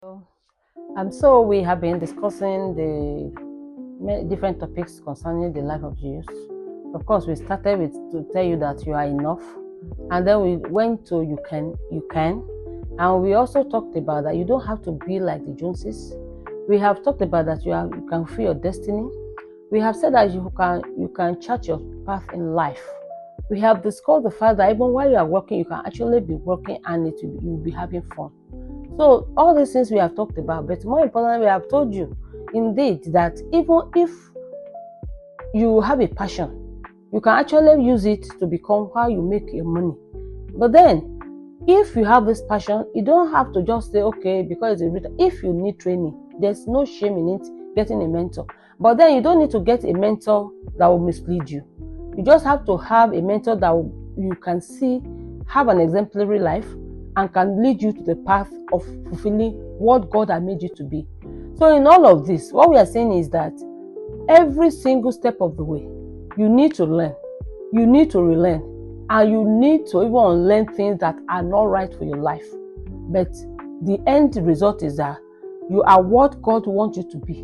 So we have been discussing the different topics concerning the life of Jesus. Of course, we started with to tell you that you are enough, and then we went to you can, and we also talked about that you don't have to be like the Joneses. We have talked about that you can free your destiny. We have said that you can chart your path in life. We have discussed the fact that even while you are working, you can actually be working and you'll be having fun. So all these things we have talked about, but more importantly, we have told you indeed that even if you have a passion, you can actually use it to become how you make your money. But then, if you have this passion, you don't have to just say, okay, because it's a if you need training, there's no shame in it getting a mentor. But then you don't need to get a mentor that will mislead you. You just have to have a mentor that you can see have an exemplary life and can lead you to the path of fulfilling what God has made you to be. So in all of this, what we are saying is that every single step of the way, you need to learn, you need to relearn, and you need to even unlearn things that are not right for your life. But the end result is that you are what God wants you to be.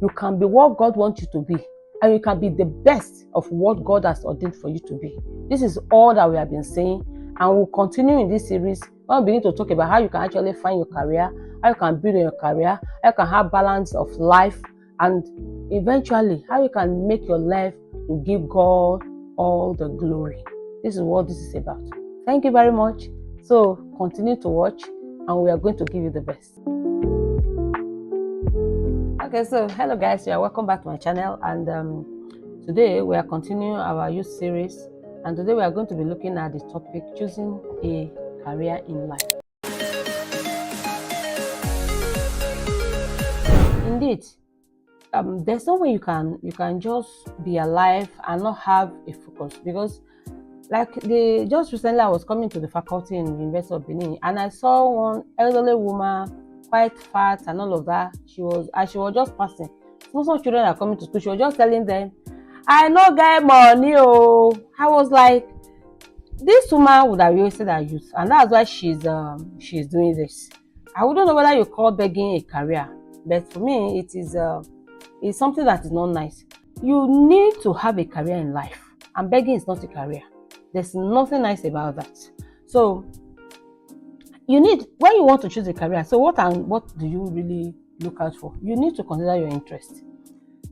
You can be what God wants you to be, and you can be the best of what God has ordained for you to be. This is all that we have been saying, and we'll continue in this series. We'll begin to talk about how you can actually find your career, how you can build your career, how you can have balance of life, and eventually how you can make your life to give God all the glory. This is what this is about. Thank you very much. So continue to watch, and we are going to give you the best. Okay, so hello guys, you are welcome back to my channel, and today we are continuing our youth series, and today we are going to be looking at the topic choosing a career in life. Indeed, there's no way you can just be alive and not have a focus, because like just recently I was coming to the faculty in the University of Benin, and I saw one elderly woman, quite fat and all of that. She was just passing. Some children are coming to school. She was just telling them, "I no get money." Oh, I was like, this woman would have wasted her youth, and that's why she's doing this. I wouldn't know whether you call begging a career, but for me, it's something that is not nice. You need to have a career in life, and begging is not a career. There's nothing nice about that. So when you want to choose a career, so what do you really look out for? You need to consider your interest.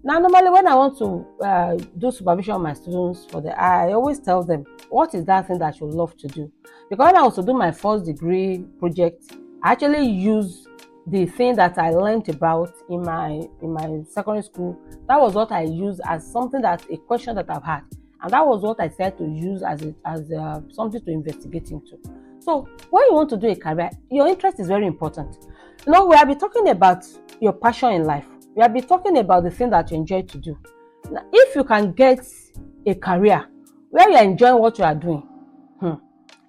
Now, normally when I want to do supervision of my students I always tell them, what is that thing that you love to do? Because when I was to do my first degree project, I actually used the thing that I learned about in my secondary school. That was what I used as something a question that I've had. And that was what I said to use as something to investigate into. So when you want to do a career, your interest is very important. We have been talking about your passion in life. We have been talking about the thing that you enjoy to do. Now, if you can get a career where you are enjoying what you are doing,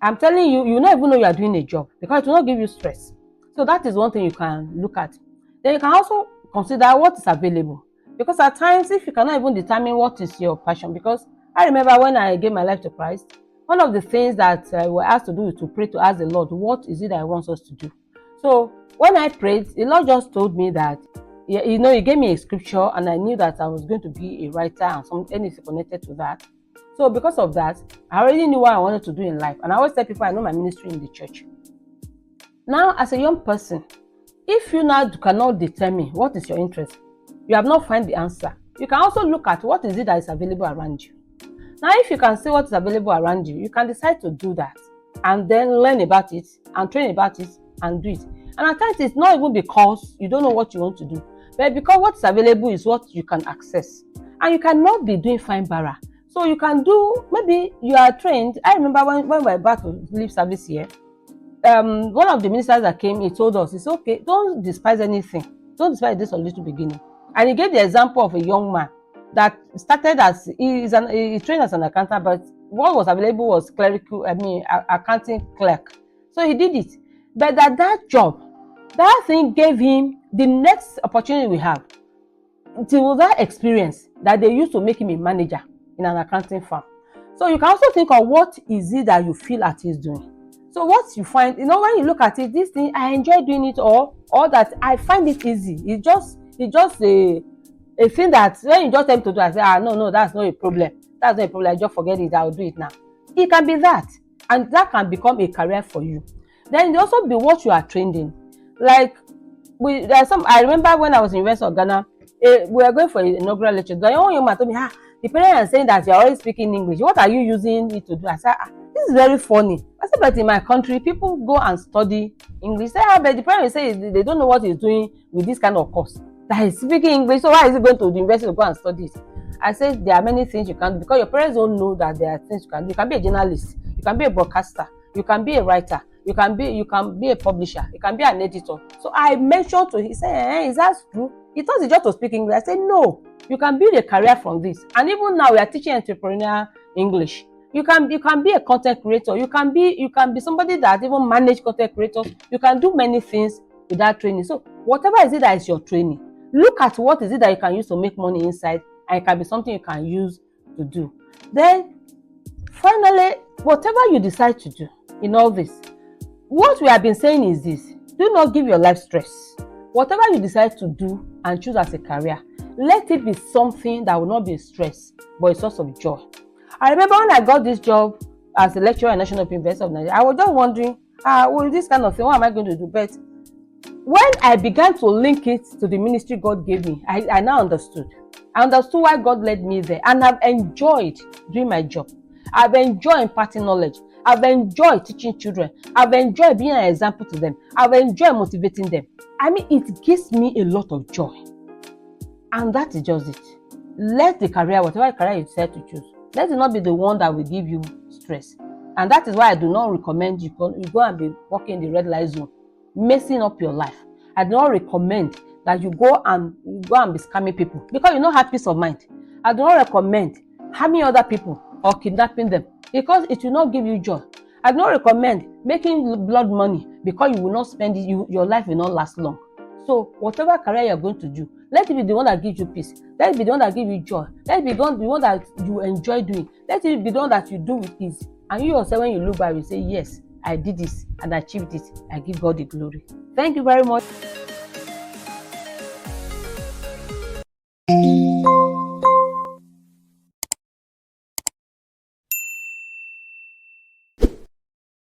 I'm telling you, you will not even know you are doing a job, because it will not give you stress. So that is one thing you can look at. Then you can also consider what is available. Because at times, if you cannot even determine what is your passion, because I remember when I gave my life to Christ, one of the things that we were asked to do is to pray to ask the Lord, what is it that He wants us to do? So when I prayed, the Lord just told me that, He gave me a scripture, and I knew that I was going to be a writer and anything connected to that. So because of that, I already knew what I wanted to do in life. And I always tell people I know my ministry in the church. Now, as a young person, if you now cannot determine what is your interest, you have not found the answer, you can also look at what is it that is available around you. Now, if you can see what is available around you, you can decide to do that, and then learn about it and train about it and do it. And at times, it's not even because you don't know what you want to do, but because what is available is what you can access. And you cannot be doing fine bara. So you can do, maybe you are trained. I remember when we were about to leave service here, one of the ministers that came, he told us, it's okay, don't despise anything. Don't despise this or little beginning. And he gave the example of a young man that started as, he's trained as an accountant, but what was available was accounting clerk. So he did it. But that job, that thing gave him the next opportunity we have. It was that experience that they used to make him a manager in an accounting firm. So you can also think of what is it that you feel at ease doing. So what you find, you know, when you look at it, this thing I enjoy doing it, or that I find it easy. It's just a thing that when you just tell me to do, I say, no, that's not a problem. That's not a problem. I just forget it. I'll do it now. It can be that, and that can become a career for you. Then it also be what you are trained in. Like there's some. I remember when I was in University of Ghana, we were going for an inaugural lecture. The young man told me, the parents are saying that you're always speaking English. What are you using it to do? I said, this is very funny. I said, but in my country, people go and study English. Say, but the parents say they don't know what he's doing with this kind of course. That he's speaking English, so why is he going to the university to go and study it? I said, there are many things you can do because your parents don't know that there are things you can do. You can be a journalist, you can be a broadcaster, you can be a writer, you can be a publisher, you can be an editor. So I mentioned to him, he said, is that true? He thought it's just to speak English. I said, no, you can build a career from this. And even now we are teaching entrepreneurial English. You can be a content creator. You can be somebody that even manage content creators. You can do many things with that training. So whatever is it that is your training, look at what is it that you can use to make money inside, and it can be something you can use to do. Then finally, whatever you decide to do in all this, what we have been saying is this: do not give your life stress. Whatever you decide to do and choose as a career, let it be something that will not be a stress, but a source of joy. I remember when I got this job as a lecturer at National University of Nigeria, I was just wondering, well, this kind of thing, what am I going to do? But when I began to link it to the ministry God gave me, I now understood. I understood why God led me there, and I've enjoyed doing my job. I've enjoyed imparting knowledge. I've enjoyed teaching children. I've enjoyed being an example to them. I've enjoyed motivating them. I mean, it gives me a lot of joy. And that is just it. Let the career, whatever career you decide to choose, let it not be the one that will give you stress. And that is why I do not recommend you go and be working in the red light zone, messing up your life. I do not recommend that you go and be scamming people because you don't have peace of mind. I do not recommend harming other people or kidnapping them because it will not give you joy. I do not recommend making blood money because you will not spend it, your life will not last long. So whatever career you are going to do, let it be the one that gives you peace. Let it be the one that gives you joy. Let it be the one that you enjoy doing. Let it be the one that you do with ease. And you yourself, when you look back, you say, yes, I did this and I achieved it. I give God the glory. Thank you very much.